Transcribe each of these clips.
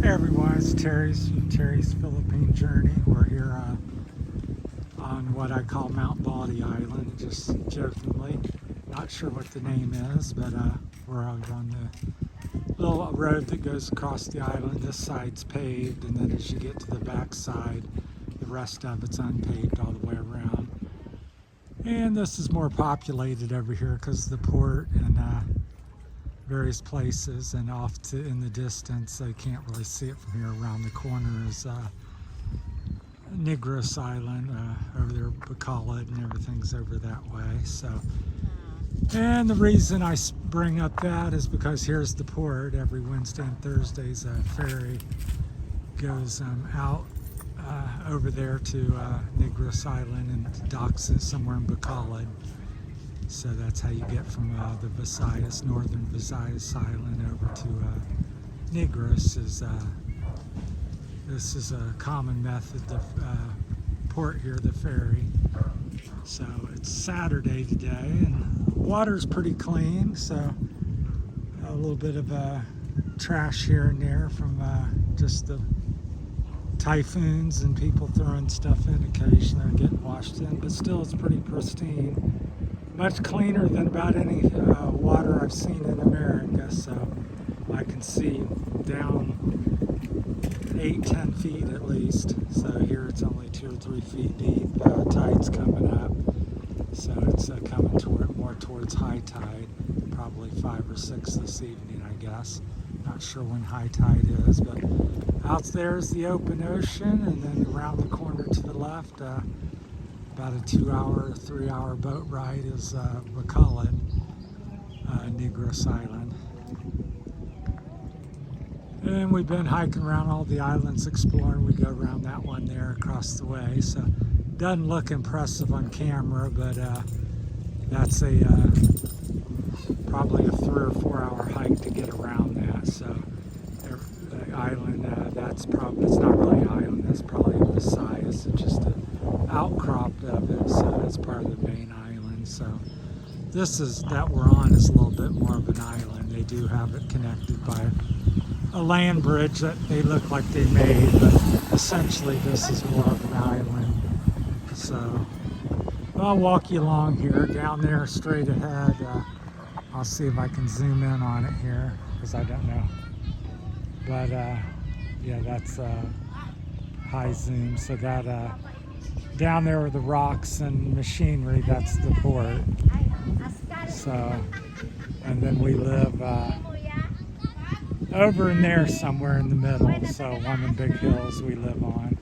everyone, it's Terry's Philippine Journey. We're here on what I call Mount Baldy Island, just jokingly. Not sure what the name is, but we're out on the little road that goes across the island. This side's paved, and then as you get to the back side, the rest of it's unpaved all the way around. And this is more populated over here because of the port and various places, and off to in the distance, I can't really see it from here, around the corner is Negros Island, over there Bacolod, and everything's over that way. So, and the reason I bring up that is because here's the port. Every Wednesday and Thursdays a ferry goes out over there to Negros Island and docks it somewhere in Bacolod. So that's how you get from the Visayas, northern Visayas Island, over to Negros. This is a common method of port here, the ferry. So it's Saturday today, and water's pretty clean. So a little bit of trash here and there from just the typhoons and people throwing stuff in occasionally and getting washed in, but still it's pretty pristine. Much cleaner than about any water I've seen in America, so I can see down 8-10 feet at least. So here it's only 2 or 3 feet deep. Tide's coming up, so it's coming more towards high tide, probably 5 or 6 this evening, I guess. Not sure when high tide is, but out there is the open ocean, and then around the corner to the left, about a 2-hour, 3-hour boat ride is Bacolod, Negros Island. And we've been hiking around all the islands, exploring. We go around that one there across the way. So doesn't look impressive on camera, but that's a probably a 3 or 4 hour hike to get around that. So the island, it's not really an island. That's probably Visayas. It's just an outcrop of it, so it's part of the main island. So this that we're on is a little bit more of an island. They do have it connected by a land bridge that they look like they made, but essentially this is more of an island. So I'll walk you along here. Down there straight ahead, I'll see if I can zoom in on it here, because I don't know. But yeah, that's high zoom. So that down there are the rocks and machinery, that's the port. So, and then we live over in there somewhere in the middle. So one of the big hills we live on.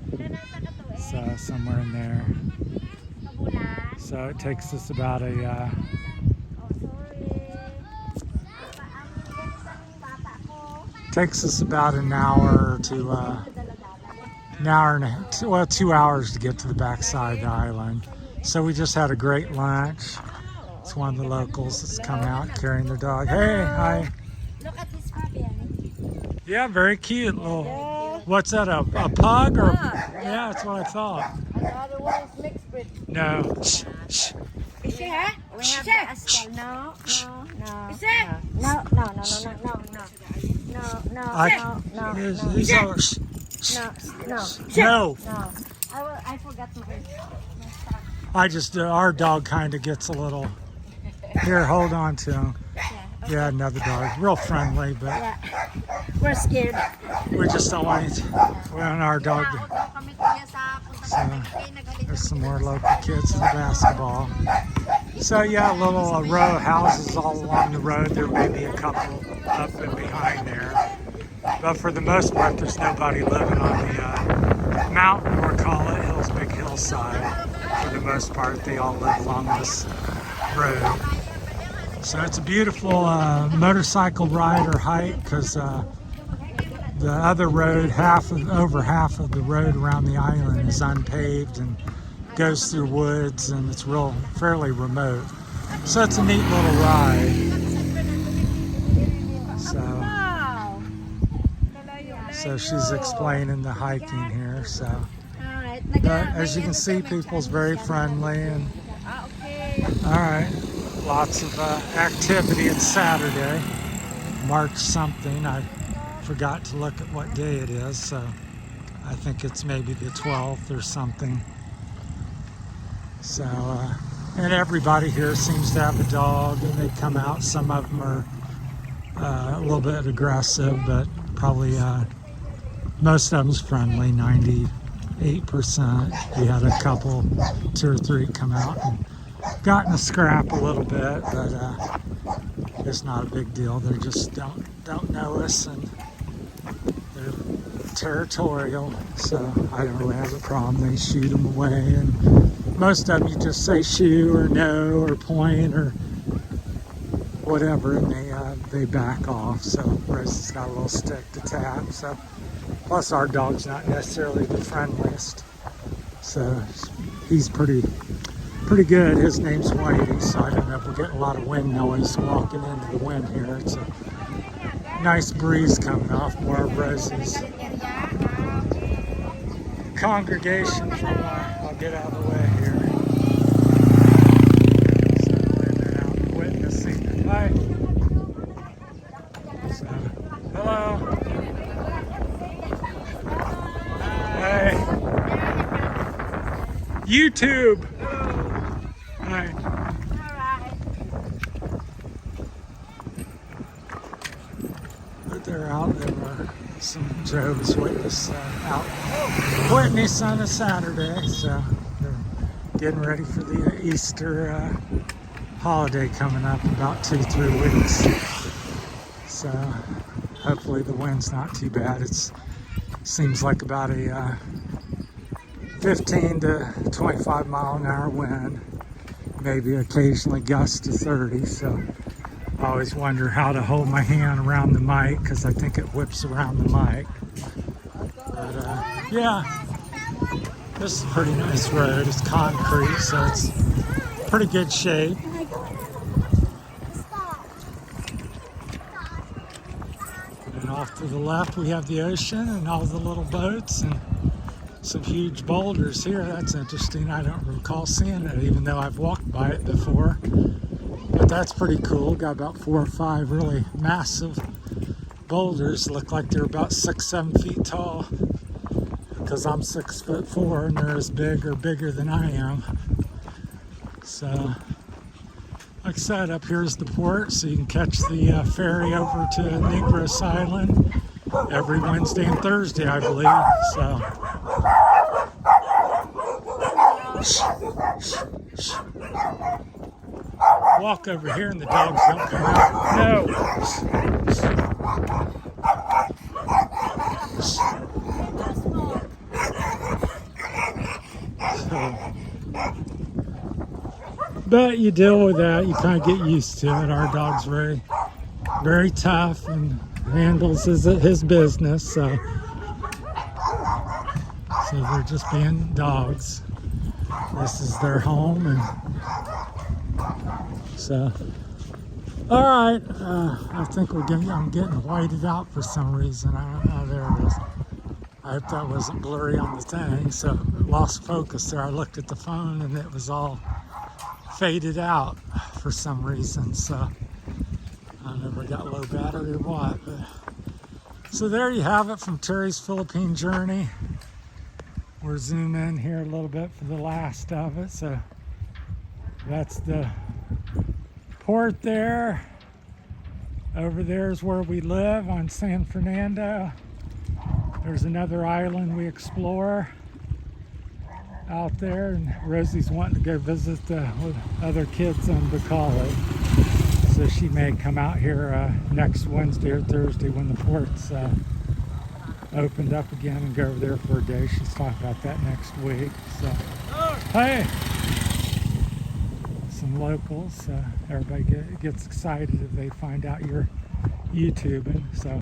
So somewhere in there. So it takes us about an hour to an hour and a, 2 hours to get to the backside of the island. So we just had a great lunch. It's one of the locals that's come out carrying their dog. Hey, hi. Look at this puppy. Yeah, very cute little. What's that? A pug or? Yeah, that's what I thought. The other one is mixed breed. No. Shh, shh. Is she huh? We have the Ascal. No. Is it? No. He's all. Shh. No. I forgot my. Our dog kind of gets a little. Here, hold on to him. Yeah, another dog. Real friendly, but. Yeah. We're scared. We just don't want it. We want our dog. So there's some more local kids to the basketball. So yeah, a little row of houses all along the road. There may be a couple up and behind there. But for the most part, there's nobody living on the mountain, or call it Hills, big hillside. For the most part, they all live along this road. So it's a beautiful motorcycle ride or hike, because the other road, over half of the road around the island is unpaved and goes through woods, and it's fairly remote. So it's a neat little ride. So she's explaining the hiking here. So, but as you can see, people's very friendly, and all right, lots of activity. It's Saturday, March something. I forgot to look at what day it is, so I think it's maybe the 12th or something. So, and everybody here seems to have a dog, and they come out. Some of them are a little bit aggressive, but probably most of them's friendly, 98%. We had a couple, 2 or 3 come out and got in a scrap a little bit, but it's not a big deal. They just don't know us, and they're territorial, so I don't really have a problem. They shoot them away, and most of them you just say shoo or no or point or whatever, and they back off. So Rosie's got a little stick to tap. So plus our dog's not necessarily the friendliest, so he's pretty good. His name's Whitey, so I don't know if we're getting a lot of wind noise walking into the wind here. It's a nice breeze coming off more of Rosie's congregation for a while. I'll get out of the way here. So they're out witnessing. Hi. So, hello. Hey. YouTube. Hi. But they're out there. Some Jehovah's Witness out witness on a Saturday, so they're getting ready for the Easter holiday coming up in about 2-3 weeks. So hopefully the wind's not too bad. It seems like about a 15 to 25 mile an hour wind, maybe occasionally gusts to 30. So I always wonder how to hold my hand around the mic, because I think it whips around the mic. But yeah, this is a pretty nice road. It's concrete, so it's pretty good shape. And off to the left we have the ocean and all the little boats and some huge boulders here. That's interesting. I don't recall seeing it, even though I've walked by it before. But that's pretty cool. Got about 4 or 5 really massive boulders. Look like they're about 6-7 feet tall, because I'm 6'4" and they're as big or bigger than I am. So like I said, up here is the port, so you can catch the ferry over to Negros Island every Wednesday and Thursday, I believe. So walk over here and the dogs don't come out. No. So, but you deal with that. You kind of get used to it. Our dog's very tough and handles his business. So they're just being dogs. This is their home, and so, all right, I think I'm getting whited out for some reason. I don't know, there it is. I hope that wasn't blurry on the thing, so it lost focus there. I looked at the phone and it was all faded out for some reason, so I don't know if I got low battery or what. But, so there you have it from Terry's Philippine Journey. We're zoom in here a little bit for the last of it. So that's the port there. Over there is where we live on San Fernando. There's another island we explore out there, and Rosie's wanting to go visit with other kids on Bacolod. So she may come out here next Wednesday or Thursday when the port's opened up again, and go over there for a day. She's talking about that next week. So, hey, some locals. Everybody gets excited if they find out you're YouTubing. So,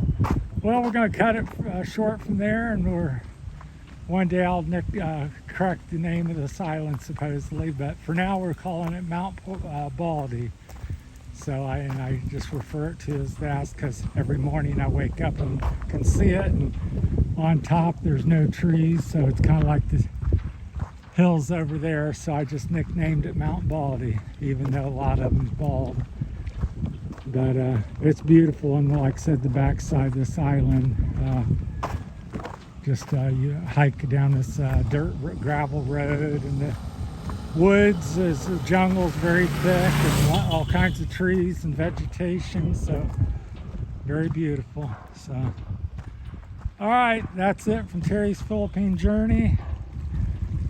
well, we're going to cut it short from there, and one day I'll correct the name of this island supposedly, but for now we're calling it Mount Baldy. So I just refer it to as that because every morning I wake up and can see it, and on top there's no trees, so it's kind of like the hills over there, so I just nicknamed it Mount Baldy, even though a lot of them's bald. But it's beautiful, and like I said, the backside of this island, you hike down this gravel road, and the woods, the jungle's very thick, and all kinds of trees and vegetation, so very beautiful. So, all right, that's it from Terry's Philippine Journey.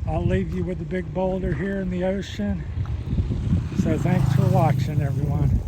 I'll leave you with the big boulder here in the ocean. So thanks for watching, everyone.